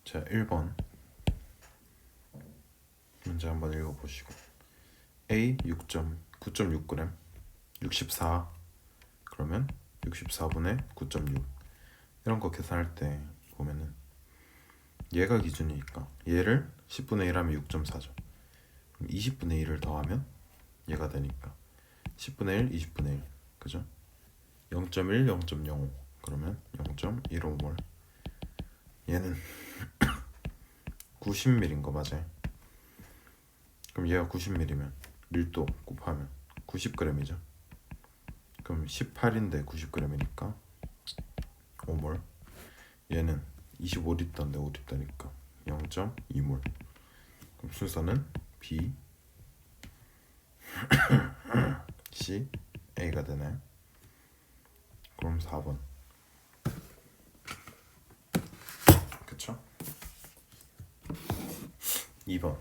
자, 1번 문제 한번 읽어보시고 A 9.6g 64 그러면 64분의 9.6 이런 거 계산할 때 보면은 얘가 기준이니까 얘를 10분의 1 하면 6.4죠. 그럼 20분의 1을 더하면 얘가 되니까 10분의 1, 20분의 1 그죠? 0.1, 0.05 그러면 0.15몰. 얘는 90ml인 거 맞아요. 그럼 얘가 90ml면 밀도 곱하면 90g이죠. 그럼 18인데 90g이니까 5몰. 얘는 25리터인데 5리터니까 0.2몰. 그럼 순서는 B, C, A가 되나요? 그럼 4번. 그쵸? 2번.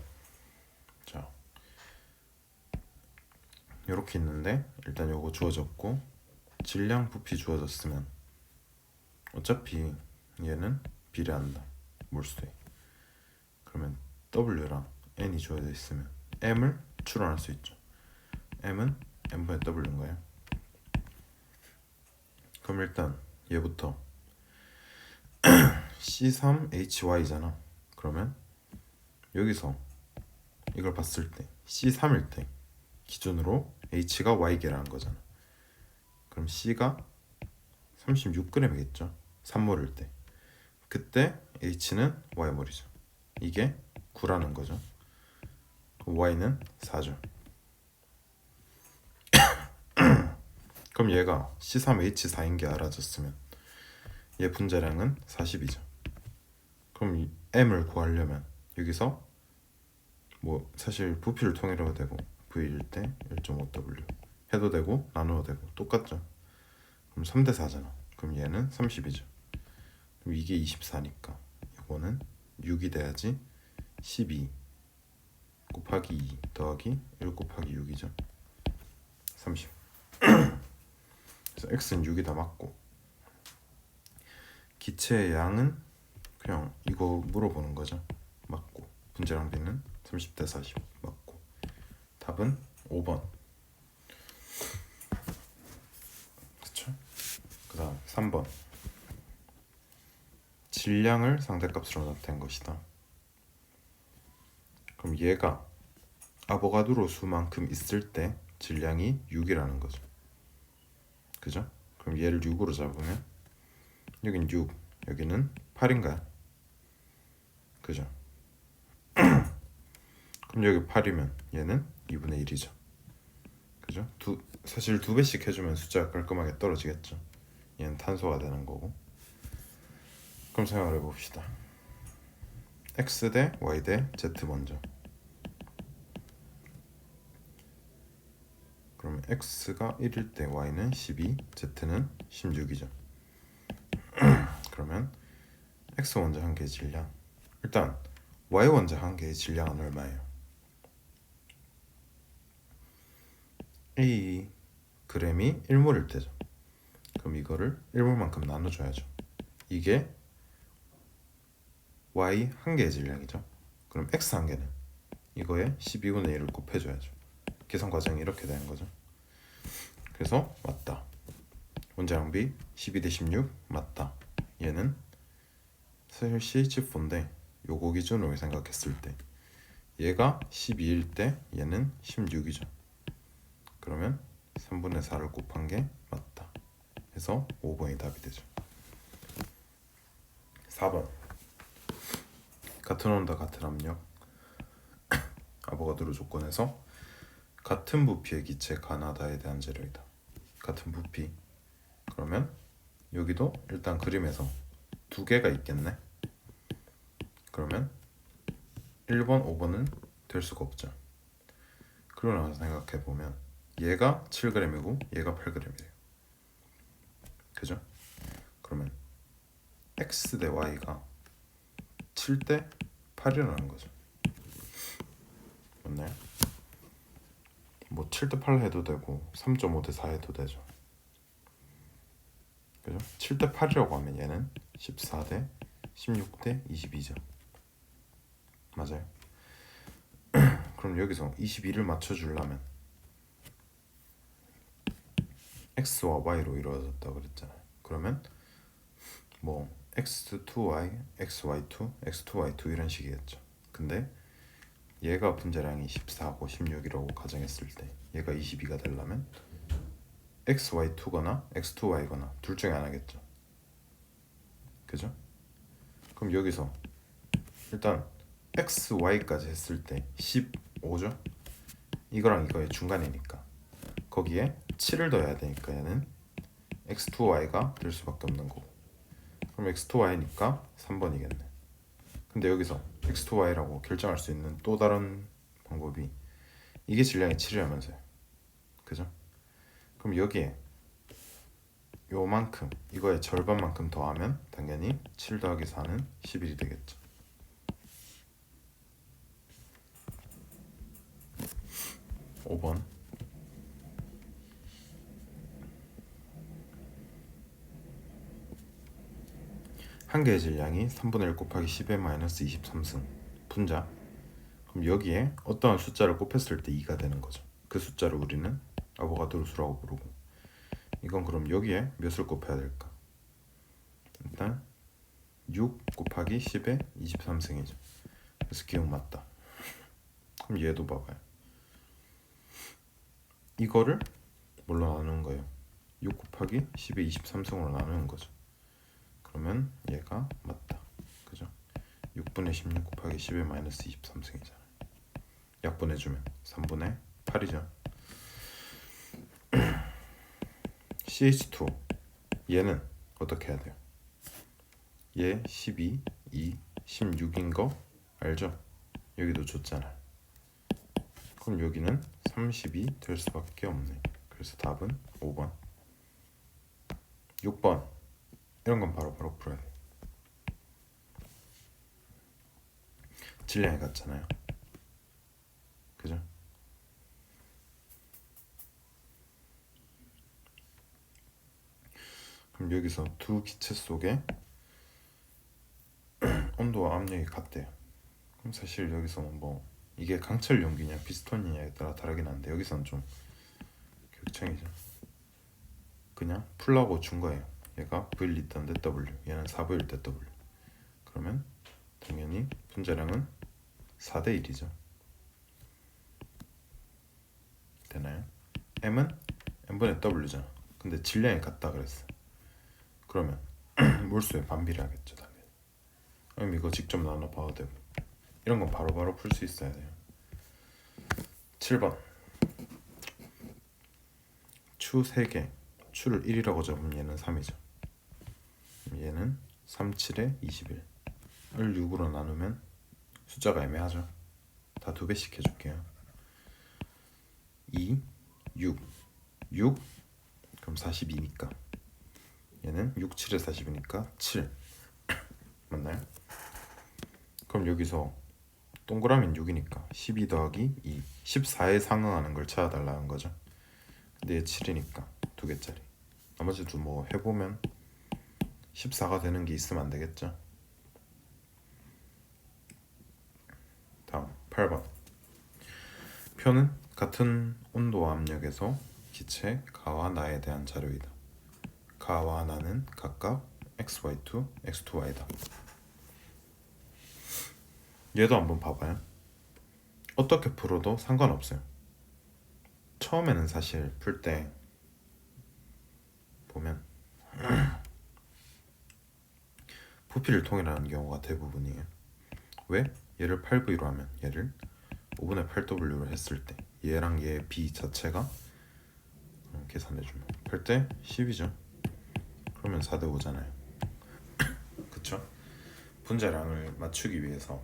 자, 요렇게 있는데 일단 요거 주어졌고 질량 부피 주어졌으면 어차피 얘는 비례한다. 몰수에. 그러면 W랑 N이 주어져 있으면 M을 추론할 수 있죠. M은 M분의 W인 거예요. 그럼 일단 얘부터 C3H8잖아. 그러면 여기서 이걸 봤을 때 C3일 때 기준으로 H가 Y계라는 거잖아. 그럼 C가 36g이겠죠. 3몰일 때. 그때 H는 Y몰이죠. 이게 9라는 거죠. Y는 4죠. 그럼 얘가 C3H4인 게 알아졌으면 얘 분자량은 40이죠. 그럼 이 M을 구하려면 여기서 뭐 사실 부피를 통일해도 되고 V일 때 1.5W 해도 되고 나누어도 되고 똑같죠. 그럼 3대 4잖아. 그럼 얘는 30이죠. 그럼 이게 24니까 이거는 6이 돼야지 12 곱하기 2 더하기 1 곱하기 6이죠. 30. 그래서 X는 6이 다 맞고 기체의 양은 그냥 이거 물어보는 거죠. 맞고 분자량 B는 30대 40 맞고 답은 5번. 그쵸? 그 다음 3번 질량을 상대값으로 나타낸 것이다. 그럼 얘가 아보가드로 수만큼 있을 때 질량이 6이라는 거죠. 그죠? 그럼 얘를 6으로 잡으면 여긴 6, 여기는 8인가요? 그죠? 그럼 여기 8이면 얘는 2분의 1이죠. 그죠? 사실 2배씩 해주면 숫자가 깔끔하게 떨어지겠죠. 얘는 탄소가 되는 거고. 그럼 생각을 해봅시다. X 대 Y 대 Z 먼저. 그러면 X가 1일 때 Y는 12, Z는 16이죠. 그러면 X 원자 한 개의 질량. 일단 Y 원자 한 개의 질량은 얼마예요? A g이 1몰일 때죠. 그럼 이거를 1몰만큼 나눠줘야죠. 이게 Y 한 개의 질량이죠. 그럼 X 한 개는 이거에 12분의 1을 곱해줘야죠. 계산 과정이 이렇게 되는 거죠. 그래서 맞다. 원자량 B 12 대 16 맞다. 얘는 사실 CH4인데 요거 기준으로 생각했을 때 얘가 12일 때 얘는 16이죠. 그러면 3분의 4를 곱한 게 맞다. 해서 5번이 답이 되죠. 4번 같은 온도 같은 압력 아보가드로 조건에서 같은 부피의 기체 가나다에 대한 재료이다. 같은 부피. 그러면 여기도 일단 그림에서 두 개가 있겠네. 그러면 1번, 5번은 될 수가 없죠. 그러고 나서 생각해보면 얘가 7g이고 얘가 8g이래요. 그죠? 그러면 X 대 Y가 7 대 8이라는 거죠. 맞나요? 뭐 7 대 8 해도 되고 3.5 대 4 해도 되죠. 그죠? 7 대 8이라고 하면 얘는 14 대 16 대 22죠. 맞아요. 그럼 여기서 22를 맞춰주려면 x와 y로 이루어졌다 그랬잖아요. 그러면 뭐 x2y, xy2, x2y2 이런 식이겠죠. 근데 얘가 분자량이 14고 16이라고 가정했을 때 얘가 22가 되려면 xy2거나 x2y거나 둘 중에 하나겠죠. 그죠? 그럼 여기서 일단 xy까지 했을 때 15죠? 이거랑 이거의 중간이니까 거기에 7을 더해야 되니까 얘는 x2y가 될 수밖에 없는 거고, 그럼 x2y니까 3번이겠네. 근데 여기서 x2y라고 결정할 수 있는 또 다른 방법이 이게 질량이 7이라면서요. 그죠? 그럼 여기에 요만큼, 이거의 절반만큼 더하면 당연히 7 더하기 4는 11이 되겠죠. 5번. 한 개의 질량이 3분의 1 곱하기 10의 마이너스 23승 분자. 그럼 여기에 어떠한 숫자를 곱했을 때 2가 되는 거죠. 그 숫자를 우리는 아보가드로 수라고 부르고, 이건 그럼 여기에 몇을 곱해야 될까? 일단 6 곱하기 10의 23승이죠. 그래서 기억 맞다. 그럼 얘도 봐봐요. 이거를 뭘로 나누는 거예요? 6 곱하기 10의 23승으로 나누는 거죠. 그러면 얘가 맞다. 그죠? 6분의 16 곱하기 10의 마이너스 23승이잖아요. 약분해주면 3분의 8이죠. CH2 얘는 어떻게 해야 돼요? 얘 12, 2, 16인 거 알죠? 여기도 줬잖아. 그럼 여기는 30이 될 수밖에 없네. 그래서 답은 5번. 6번 이런 건 바로 풀어야 돼. 질량이 같잖아요. 그죠? 그럼 여기서 두 기체 속에 온도와 압력이 같대요. 그럼 사실 여기서 뭐 이게 강철 용기냐 피스톤이냐에 따라 다르긴 한데 여기서는 좀 극청이죠. 그냥 풀라고 준 거예요. 얘가 V를 있던데 W, 얘는 4V일 때 W. 그러면 당연히 분자량은 4대 1이죠. 되나요? M은 M분의 W잖아. 근데 질량이 같다 그랬어. 그러면 몰수에 반비례하겠죠 당연히. 그럼 이거 직접 나눠봐도 되고, 이런 건 바로바로 풀 수 있어야 돼요. 7번. 추 3개, 추를 1이라고 잡으면 얘는 3이죠. 얘는 3, 7에 21을 6으로 나누면 숫자가 애매하죠. 다 2배씩 해줄게요. 2, 6, 6 그럼 42니까 얘는 6, 7에 40이니까 7 맞나요? 그럼 여기서 동그라미는 6이니까 12 더하기 2, 14에 상응하는 걸 찾아달라는 거죠. 근데 얘 7이니까 2개짜리. 나머지도 뭐 해보면 14가 되는 게 있으면 안 되겠죠. 다음 8번. 표는 같은 온도와 압력에서 기체 가와 나에 대한 자료이다. 가와 나는 각각 xy2, x2y다. 얘도 한번 봐봐요. 어떻게 풀어도 상관없어요. 처음에는 사실 풀 때 보면 부피를 통일하는 경우가 대부분이에요. 왜? 얘를 8V로 하면 얘를 5분의 8W로 했을 때 얘랑 얘 B 자체가 계산해주면 8대 10이죠. 그러면 4대 5잖아요. 그쵸? 분자량을 맞추기 위해서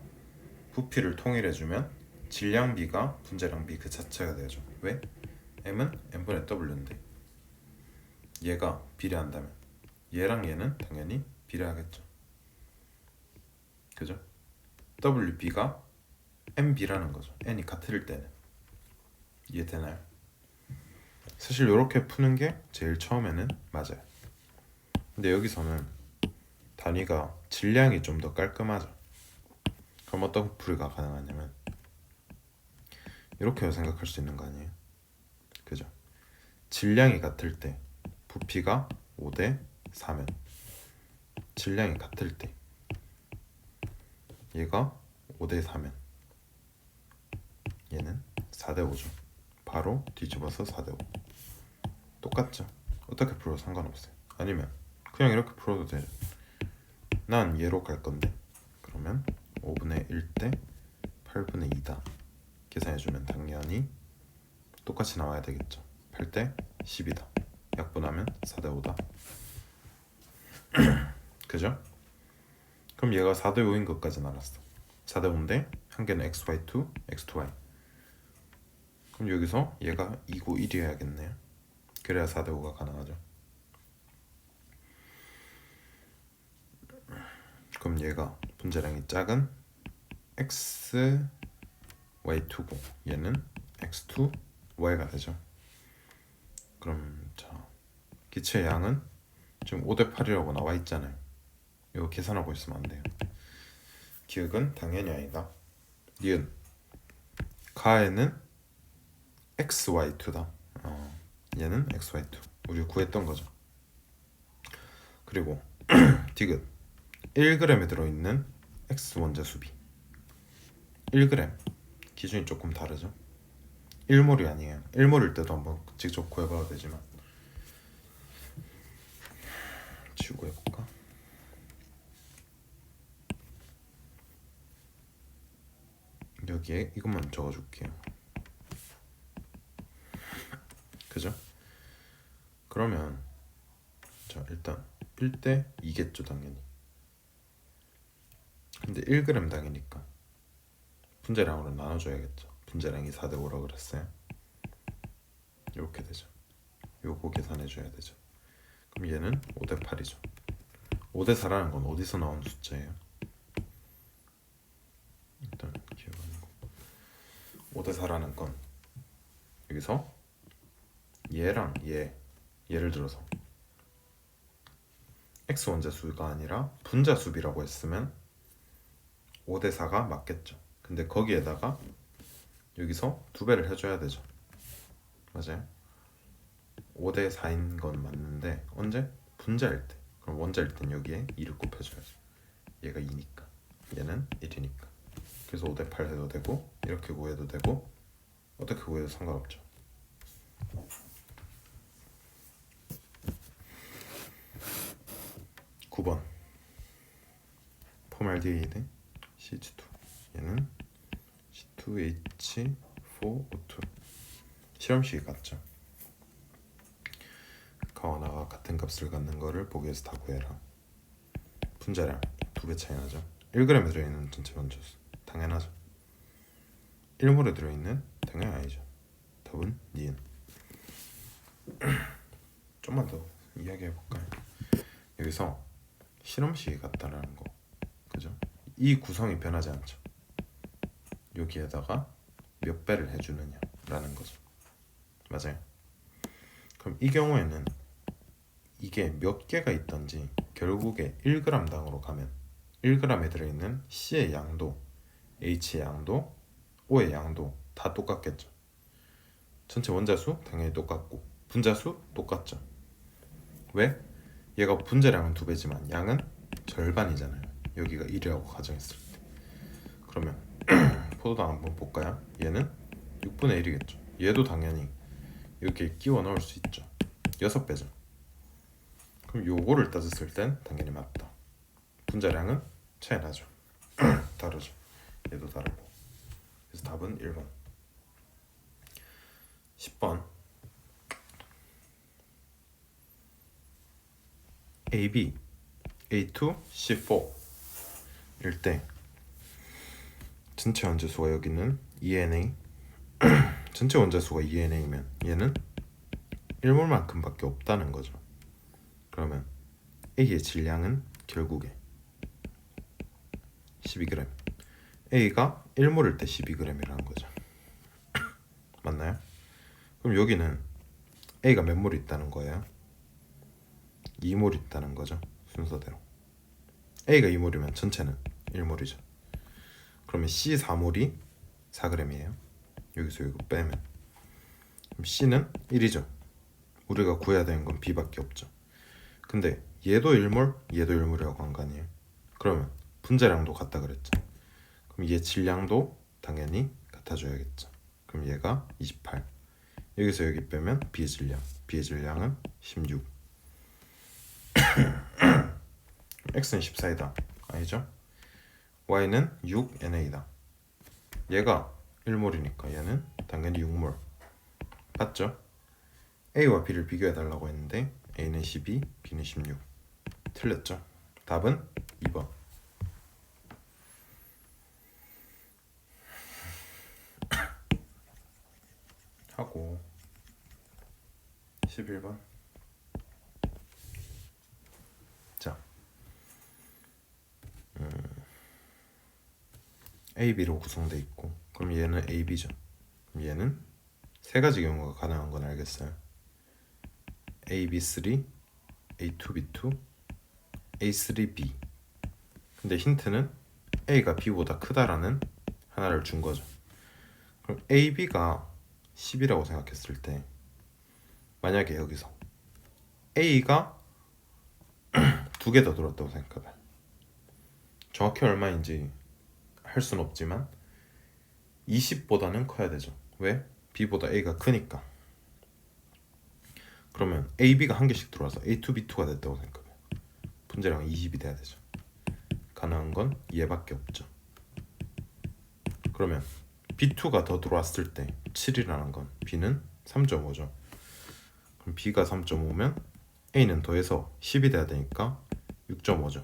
부피를 통일해주면 질량 B가 분자량 B 그 자체가 되죠. 왜? M은 M분의 W인데 얘가 비례한다면 얘랑 얘는 당연히 비례하겠죠. 그죠? WB가 MB라는 거죠. N이 같을 때는. 이해되나요? 사실 이렇게 푸는 게 제일 처음에는 맞아요. 근데 여기서는 단위가 질량이 좀 더 깔끔하죠. 그럼 어떤 풀이가 가능하냐면 이렇게 생각할 수 있는 거 아니에요? 그죠? 질량이 같을 때 부피가 5대 4면 질량이 같을 때 얘가 5대 4면 얘는 4대 5죠. 바로 뒤집어서 4대 5. 똑같죠? 어떻게 풀어도 상관없어요. 아니면 그냥 이렇게 풀어도 돼요. 난 얘로 갈 건데 그러면 5분의 1대 8분의 2다 계산해주면 당연히 똑같이 나와야 되겠죠. 8대 10이다 약분하면 4대 5다 그죠? 그럼 얘가 4대 5인 것까지는 알았어. 4대 5인데 한 개는 xy2, x2y. 그럼 여기서 얘가 2고 1이어야겠네요. 그래야 4대 5가 가능하죠. 그럼 얘가 분자량이 작은 x y2고 얘는 x2 y가 되죠. 그럼 자 기체의 양은 지금 5대 8이라고 나와 있잖아요. 이거 계산하고 있으면 안 돼요. 기억은 당연히 아니다. 니은 가에는 xy2다. 얘는 xy2 우리 구했던 거죠. 그리고 디귿 1g에 들어있는 x 원자 수비 1g 기준이 조금 다르죠. 1몰이 아니에요. 1몰일 때도 한번 직접 구해봐도 되지만 지우고 해볼까? 여기에 이것만 적어줄게요. 그죠? 그러면 자 일단 1대 2겠죠 당연히. 근데 1g 당이니까 분자량으로 나눠줘야겠죠. 분자량이 4대 5라고 그랬어요. 이렇게 되죠. 요거 계산해줘야 되죠. 그럼 얘는 5대 8이죠. 5대 4라는 건 어디서 나온 숫자예요? 일단 기억하는 거. 5대 4라는 건 여기서 얘랑 예를 들어서 x 원자수가 아니라 분자수비라고 했으면 5대 4가 맞겠죠. 근데 거기에다가 여기서 2배를 해줘야 되죠. 맞아요. 5대 4인 건 맞는데 언제? 분자일 때. 그럼 원자일 땐 여기에 2를 곱해줘야죠. 얘가 2니까 얘는 1이니까. 그래서 5대 8 해도 되고 이렇게 구해도 되고 어떻게 구해도 상관없죠. (9번) 포말디하이드 CH2 얘는 C2H4O2 실험식이 같죠. 가와나가 같은 값을 갖는 거를 보기에서 다 구해라. 분자량 2배 차이 나죠. 1g에 들어있는 전체 원자수 당연하죠. 1몰에 들어있는 당연히 아니죠. 답은 니은. 좀만 더 이야기해볼까요? 여기서 실험식이 같다라는 거 그죠? 이 구성이 변하지 않죠. 여기에다가 몇 배를 해주느냐 라는 거죠. 맞아요. 그럼 이 경우에는 이게 몇 개가 있던지 결국에 1g당으로 가면 1g에 들어있는 C의 양도, H의 양도, O의 양도 다 똑같겠죠. 전체 원자수 당연히 똑같고 분자수 똑같죠. 왜? 얘가 분자량은 2배지만 양은 절반이잖아요. 여기가 1이라고 가정했을 때. 그러면 포도당 한번 볼까요? 얘는 6분의 1이겠죠. 얘도 당연히 이렇게 끼워 넣을 수 있죠. 6배죠. 그럼 요거를 따졌을 땐 당연히 맞다. 분자량은 차이 나죠. 다르죠. 얘도 다르고. 그래서 답은 1번. 10번 AB A2 C4 일 때 전체 원자수가 여기는 ENA 전체 원자수가 ENA면 얘는 1몰만큼 밖에 없다는 거죠. 그러면 A의 질량은 결국에 12g A가 1몰일 때 12g이라는 거죠. 맞나요? 그럼 여기는 A가 몇 몰 있다는 거예요? 2몰 있다는 거죠. 순서대로 A가 2몰이면 전체는 1몰이죠. 그러면 C4몰이 4g이에요. 여기서 이거 빼면 그럼 C는 1이죠. 우리가 구해야 되는 건 B밖에 없죠. 근데 얘도 1몰, 얘도 1몰이라고 한 거 아니에요. 그러면 분자량도 같다 그랬죠. 그럼 얘 질량도 당연히 같아줘야겠죠. 그럼 얘가 28. 여기서 여기 빼면 B의 질량은 16. X는 14이다. 아니죠? Y는 6NA다. 얘가 1몰이니까 얘는 당연히 6몰. 맞죠? A와 B를 비교해달라고 했는데 A는 12, B는 16. 틀렸죠? 답은 2번. 하고 11번. 자, AB로 구성되어 있고 그럼 얘는 AB죠. 그럼 얘는 세 가지 경우가 가능한 건 알겠어요. AB3, A2B2, A3B. 근데 힌트는 A가 B보다 크다라는 하나를 준 거죠. 그럼 AB가 10이라고 생각했을 때 만약에 여기서 A가 두 개 더 들었다고 생각해봐요. 정확히 얼마인지 할 수는 없지만 20보다는 커야 되죠. 왜? B보다 A가 크니까. 그러면 AB가 한 개씩 들어와서 A2B2가 됐다고 생각해봐요. 분자량은 20이 돼야 되죠. 가능한 건 얘밖에 없죠. 그러면 B2가 더 들어왔을 때 7이라는 건 B는 3.5죠. 그럼 B가 3.5면 A는 더해서 10이 돼야 되니까 6.5죠.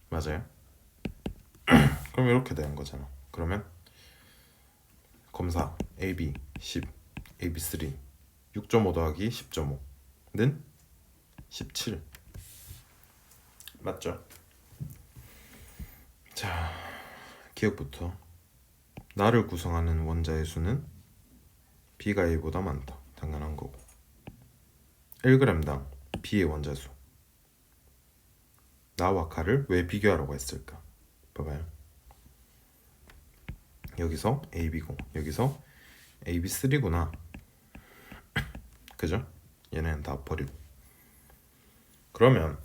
맞아요? 그럼 이렇게 되는 거잖아. 그러면 검사 AB 10, AB3 6.5 더하기 10.5는 17. 맞죠? 자, 기억부터 나를 구성하는 원자의 수는 B가 A보다 많다. 당연한 거고 1g당 B의 원자수. 나와 가를 왜 비교하라고 했을까? 봐봐요. 여기서 AB고 여기서 AB3구나. 그죠? 얘는 다 버리고. 그러면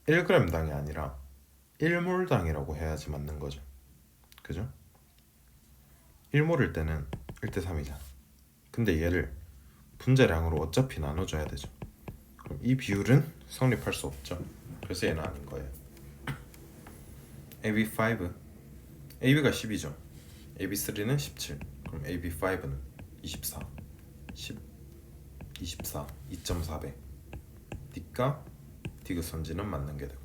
1g당이 아니라 1몰당이라고 해야지 맞는 거죠. 그죠? 1몰일 때는 1대3이잖아. 근데 얘를 분자량으로 어차피 나눠줘야 되죠. 그럼 이 비율은 성립할 수 없죠. 그래서 얘는 아닌 거예요. AB5 AB가 10이죠. AB3는 17. 그럼 AB5는 24. 10 24 2.4배. 니까 디귿선지는 맞는 게 되고.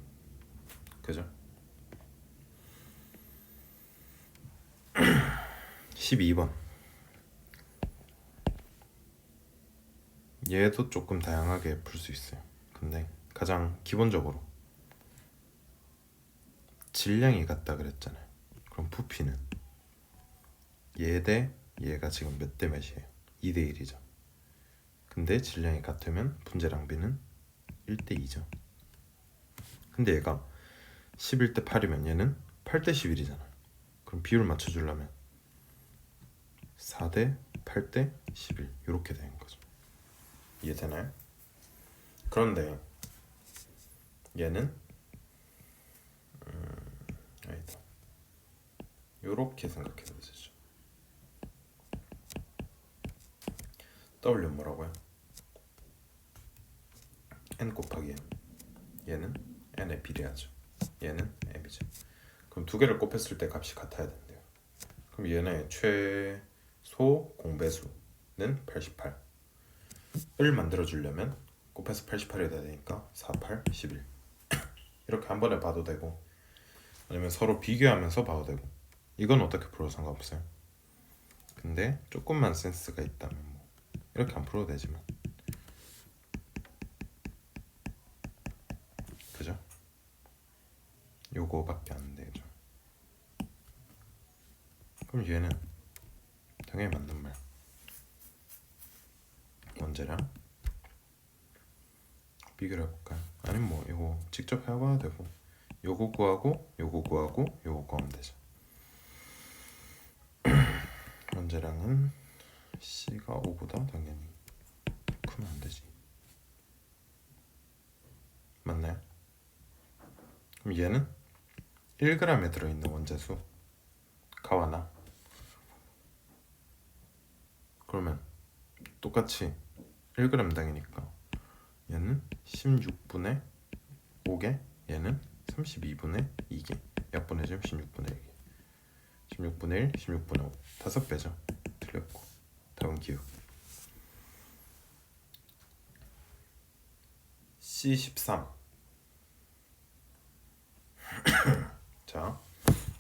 그죠? 12번. 얘도 조금 다양하게 풀 수 있어요. 근데 가장 기본적으로 질량이 같다 그랬잖아요. 그럼 부피는 얘 대 얘가 지금 몇 대 몇이에요? 2대 1이죠. 근데 질량이 같으면 분자량 B는 1대 2죠. 근데 얘가 11대 8이면 얘는 8대 11이잖아. 그럼 비율 맞춰주려면 4대 8대 11 이렇게 되는 거죠. 이해되나요? 그런데 얘는 아니다. 이렇게 생각해도 되죠. W는 뭐라고요? N 곱하기 M. 얘는 N에 비례하죠. 얘는 M이죠. 그럼 두 개를 곱했을 때 값이 같아야 된대요. 그럼 얘네 최소 공배수는 88. 을 만들어주려면 곱해서 88이 돼야 되니까 4, 8, 11 이렇게 한 번에 봐도 되고 아니면 서로 비교하면서 봐도 되고 이건 어떻게 풀어도 상관없어요. 근데 조금만 센스가 있다면 뭐 이렇게 안 풀어도 되지만 그죠? 요거밖에 안 되죠. 그럼 얘는 당연히 맞는 말. 원자량 비교를 해볼까요? 아니면 뭐 이거 직접 해봐도 되고 요거 구하고 요거 구하고 요거 구하면 되죠. 원자량은 C가 5보다 당연히 크면 안 되지. 맞나요? 그럼 얘는 1g에 들어있는 원자수 가와 나. 그러면 똑같이 1g당이니까 얘는 16분의 5개, 얘는 32분의 2개. 약분해주면 16분의 1개. 16분의 1, 16분의 5. 5배죠. 틀렸고. 다음 기억. C13. 자,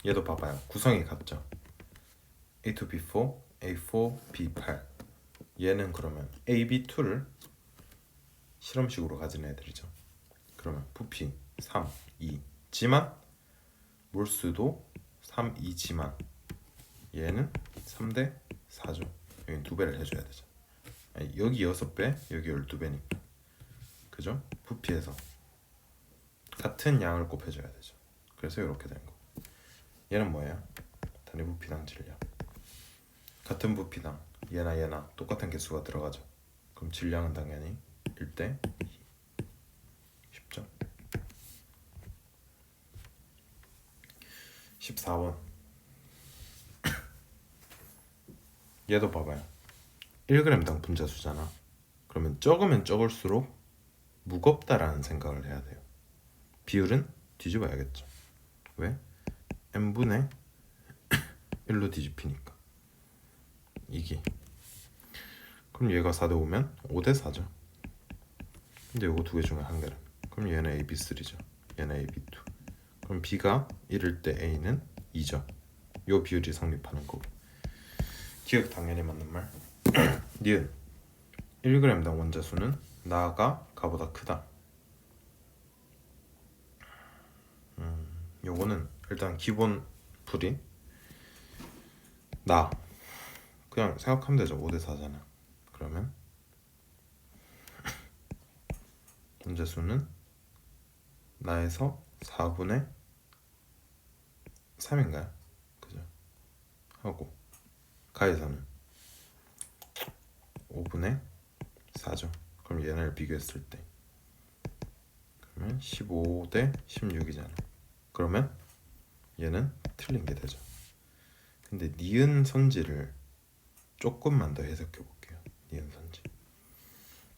얘도 봐봐요. 구성이 같죠. A2B4, A4, B8. 얘는 그러면 AB2를 실험식으로 가진 애들이죠. 그러면 부피 3, 2, 지만 몰수도 3, 2지만 얘는 3대 4죠. 여기 2배를 해줘야 되죠. 아니, 여기 6배, 여기 12배니까. 그죠? 부피에서 같은 양을 곱해줘야 되죠. 그래서 이렇게 된 거. 얘는 뭐예요? 단위 부피당 질량. 같은 부피당 얘나 똑같은 개수가 들어가죠. 그럼 질량은 당연히 1대 2. 쉽죠? 14번. 얘도 봐봐요. 1g당 분자수잖아. 그러면 적으면 적을수록 무겁다라는 생각을 해야 돼요. 비율은 뒤집어야겠죠. 왜? n분의 1로 뒤집히니까. 이게. 그럼 얘가 4대 5면 5대 4죠. 근데 이거 두 개 중에 한 개는. 그럼 얘는 AB3죠. 얘는 AB2. 그럼 B가 1일 때 A는 2죠. 요 비율이 성립하는 거고. 기억 당연히 맞는 말. 니은 1g당 원자수는 나가 가보다 크다. 요거는 일단 기본 풀이 나 그냥 생각하면 되죠. 5대 4잖아. 그러면 원자수는 나에서 4분의 3인가요? 그죠? 하고 가에서는 5분의 4죠. 그럼 얘네를 비교했을 때 그러면 15대 16이잖아. 그러면 얘는 틀린 게 되죠. 근데 니은 선지를 조금만 더 해석해 볼게요. 니은 선지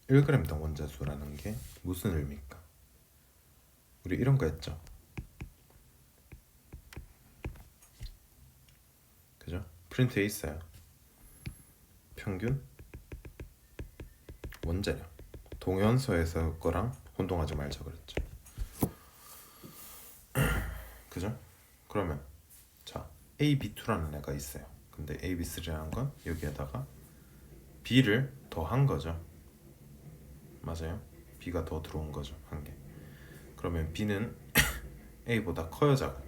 1g당 원자수라는 게 무슨 의미입니까? 우리 이런 거 했죠. 그죠? 프린트에 있어요. 평균 원자량. 동연서에서 거랑 혼동하지 말자 그랬죠. 그죠? 그러면 자 AB2라는 애가 있어요. 근데 AB3라는 건 여기에다가 B를 더한 거죠. 맞아요? B가 더 들어온 거죠. 한 개. 그러면 B는 A보다 커요, 작아요?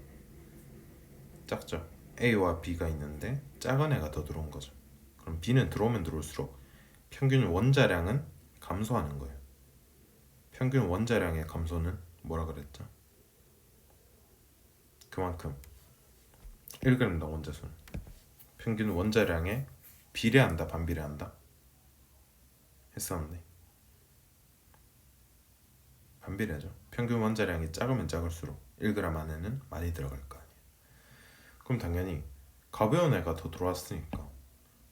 작죠? A와 B가 있는데 작은 애가 더 들어온 거죠. 그럼 B는 들어오면 들어올수록 평균 원자량은 감소하는 거예요. 평균 원자량의 감소는 뭐라 그랬죠? 그만큼 1g당 원자수는 평균 원자량에 비례한다, 반비례한다? 했었는데 반비례죠. 평균 원자량이 작으면 작을수록 1g 안에는 많이 들어갈 거 아니에요. 그럼 당연히 가벼운 애가 더 들어왔으니까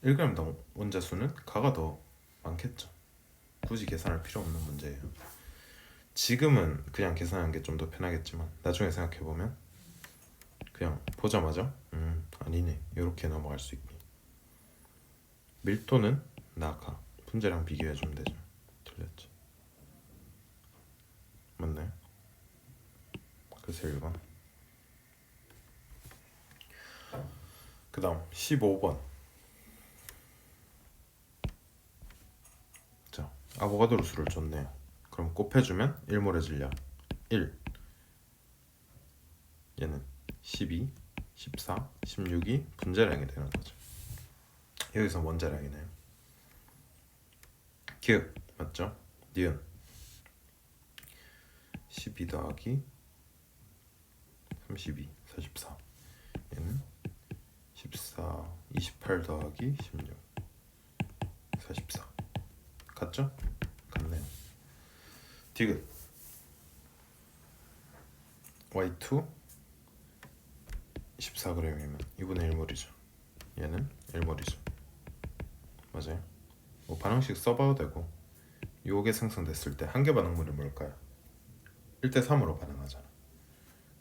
1g당 원자수는 가가 더 많겠죠. 굳이 계산할 필요 없는 문제예요. 지금은 그냥 계산하는 게 좀 더 편하겠지만 나중에 생각해보면 그냥 보자마자 아니네 이렇게 넘어갈 수 있게. 밀도는 나가 분자량 비교해주면 되죠. 틀렸죠. 맞나요? 그래서 1번. 그 다음 15번. 자, 아보가드로 수를 줬네요. 그럼 곱해주면 1몰의 질량 1. 얘는 12, 14, 16이 분자량이 되는 거죠. 여기서 원자량이네요. 기억 맞죠? 니은 12 더하기 32, 44. 얘는 14 28 더하기 16 44 같죠? 같네요. 디귿 Y2 14g이면 2분의 1몰이죠. 얘는 1몰이죠. 맞아요. 뭐 반응식 써봐도 되고, 요게 생성됐을 때 한계 반응물이 뭘까요? 1대 3으로 반응하잖아.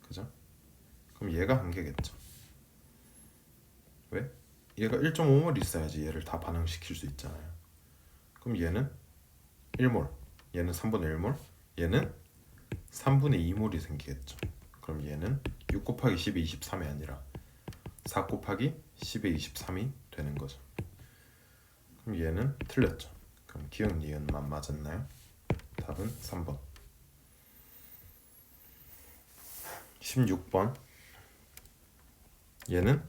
그죠? 그럼 얘가 한계겠죠. 왜? 얘가 1.5몰 있어야지 얘를 다 반응시킬 수 있잖아요. 그럼 얘는 1몰, 얘는 3분의 1몰, 얘는 3분의 2몰이 생기겠죠. 그럼 얘는 6 곱하기 10의 23이 아니라 4 곱하기 10의 23이 되는 거죠. 그럼 얘는 틀렸죠. 그럼 기억 니은만 맞았나요? 답은 3번. 16번. 얘는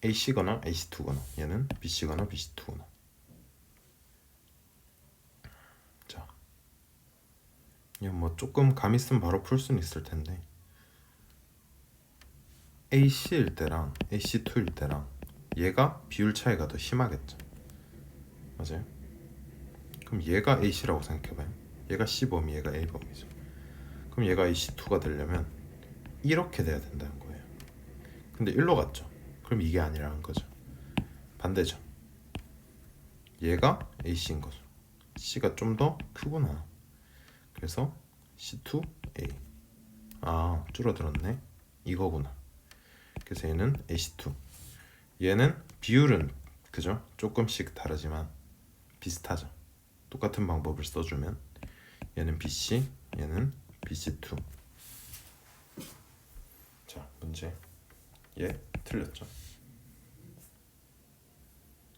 AC거나 AC2거나 얘는 BC거나 BC2거나. 자, 이건 뭐 조금 감 있으면 바로 풀 수는 있을 텐데, AC일 때랑 AC2일 때랑 얘가 비율 차이가 더 심하겠죠. 맞아요? 그럼 얘가 AC라고 생각해봐요. 얘가 C범위, 얘가 A범위죠. 그럼 얘가 AC2가 되려면 이렇게 돼야 된다는 거예요. 근데 1로 갔죠. 그럼 이게 아니라는 거죠. 반대죠. 얘가 AC인 거죠. C가 좀 더 크구나. 그래서 C2A. 아, 줄어들었네. 이거구나. 그래서 얘는 AC2. 얘는 비율은 그죠? 조금씩 다르지만 비슷하죠. 똑같은 방법을 써주면 얘는 BC, 얘는 BC2. 자, 문제. 얘 틀렸죠?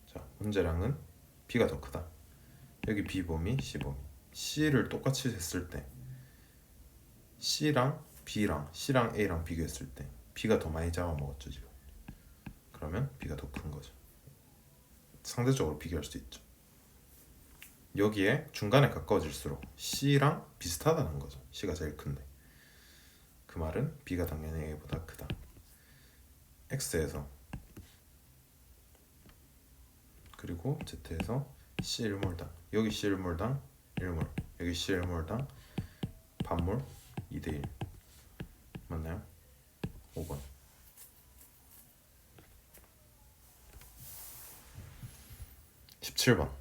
자, 문제량은 B가 더 크다. 여기 B범위, C범위. C를 똑같이 했을 때 C랑 B랑 C랑 A랑 비교했을 때 B가 더 많이 잡아먹었죠 지금. 그러면 B가 더 큰 거죠. 상대적으로 비교할 수 있죠. 여기에 중간에 가까워질수록 C랑 비슷하다는 거죠. C가 제일 큰데. 그 말은 B가 당연히 A보다 크다. X에서 그리고 Z에서 C1몰당, 여기 C1몰당 1몰, 여기 C1몰당 반몰 2대1 맞나요? 5번. 17번.